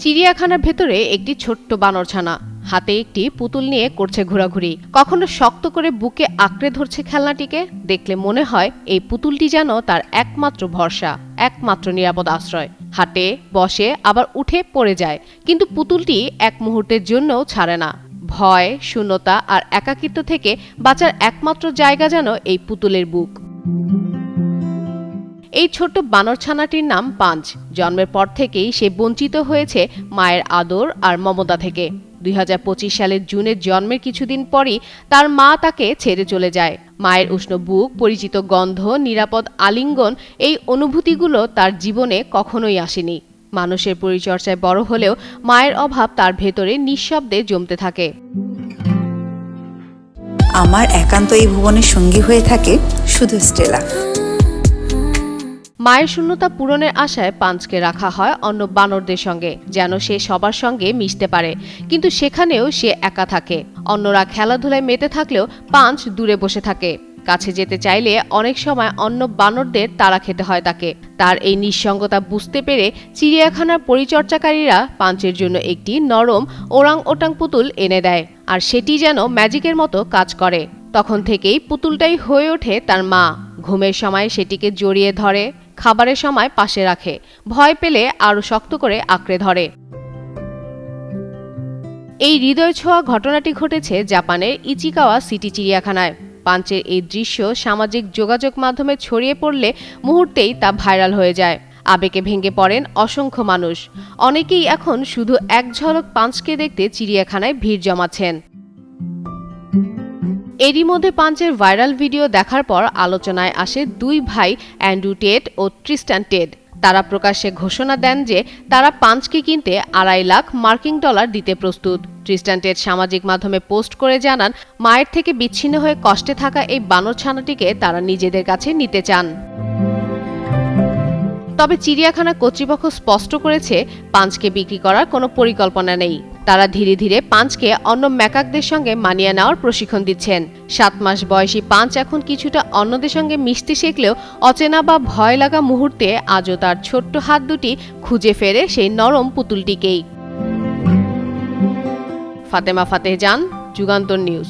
চিড়িয়াখানার ভেতরে একটি ছোট্ট বানরছানা হাতে একটি পুতুল নিয়ে করছে ঘোরাঘুরি। কখনো শক্ত করে বুকে আঁকড়ে ধরছে খেলনাটিকে। দেখলে মনে হয় এই পুতুলটি যেন তার একমাত্র ভরসা, একমাত্র নিরাপদ আশ্রয়। হাঁটে, বসে, আবার উঠে পড়ে যায়, কিন্তু পুতুলটি এক মুহূর্তের জন্যও ছাড়ে না। ভয়, শূন্যতা আর একাকিত্ব থেকে বাঁচার একমাত্র জায়গা যেন এই পুতুলের বুক। এই ছোট্ট বানরছানাটির নাম পাঞ্চ। জন্মের পর থেকেই সে বঞ্চিত হয়েছে মায়ের আদর আর মমতা থেকে। 2025 সালের জুনের জন্মের কিছুদিন পরই তার মা তাকে ছেড়ে চলে যায়। মায়ের উষ্ণ বুক, পরিচিত গন্ধ, নিরাপদ আলিঙ্গন, এই অনুভূতিগুলো তার জীবনে কখনোই আসেনি। মানুষের পরিচর্যায় বড় হলেও মায়ের অভাব তার ভেতরে নিঃশব্দে জমতে থাকে। আমার একান্ত এই ভুবনের সঙ্গী হয়ে থাকে শুধু স্টেলা। মায়ের শূন্যতা পূরণের আশায় পাঞ্চকে রাখা হয় অন্য বানরদের সঙ্গে, যেন সে সবার সঙ্গে মিশতে পারে। কিন্তু সেখানেও সে একা থাকে। অন্যরা খেলাধুলায় মেতে থাকলেও পাঞ্চ দূরে বসে থাকে। কাছে যেতে চাইলে অনেক সময় অন্য বানরদের তাড়া খেতে হয় তাকে। তার এই নিঃসঙ্গতা বুঝতে পেরে চিড়িয়াখানার পরিচর্যাকারীরা পাঞ্চের জন্য একটি নরম ওরাং ওটাং পুতুল এনে দেয়, আর সেটি যেন ম্যাজিকের মতো কাজ করে। তখন থেকেই পুতুলটাই হয়ে ওঠে তার মা। ঘুমের সময় সেটিকে জড়িয়ে ধরে, খাবারের সময় পাশে রাখে, ভয় পেলে আরো শক্ত করে আঁকড়ে ধরে। এই হৃদয় ছোঁয়া ঘটনাটি ঘটেছে জাপানের ইচিকাওয়া সিটি চিড়িয়াখানায়। পাঞ্চের এই দৃশ্য সামাজিক যোগাযোগ মাধ্যমে ছড়িয়ে পড়লে মুহূর্তেই তা ভাইরাল হয়ে যায়। আবেগে ভেঙে পড়েন অসংখ্য মানুষ। অনেকেই এখন শুধু এক ঝলক পাঞ্চকে দেখতে চিড়িয়াখানায় ভিড় জমাচ্ছেন। এরই মধ্যে পাঞ্চের ভাইরাল ভিডিও দেখার পর আলোচনায় আসে দুই ভাই অ্যান্ড্রু টেড ও ট্রিস্টান টেড। তারা প্রকাশ্যে ঘোষণা দেন যে তারা পাঞ্চকে কিনতে $2.5 লাখ মার্কিন দিতে প্রস্তুত। ট্রিস্টান টেড সামাজিক মাধ্যমে পোস্ট করে জানান, মায়ের থেকে বিচ্ছিন্ন হয়ে কষ্টে থাকা এই বানরছানাটিকে তারা নিজেদের কাছে নিতে চান। তবে চিড়িয়াখানা কর্তৃপক্ষ স্পষ্ট করেছে, পাঞ্চকে বিক্রি করার কোনো পরিকল্পনা নেই। তারা ধীরে ধীরে পাঞ্চকে অন্য ম্যাকাকদের সঙ্গে মানিয়ে নেওয়ার প্রশিক্ষণ দিচ্ছেন। 7 মাস বয়সী পাঞ্চ এখন কিছুটা অন্যদের সঙ্গে মিশতে শিখলেও অচেনা বা ভয় লাগা মুহূর্তে আজও তার ছোট্ট হাত দুটি খুঁজে ফেরে সেই নরম পুতুলটিকেই। ফাতেমা ফাতেহ জান, যুগান্তর নিউজ।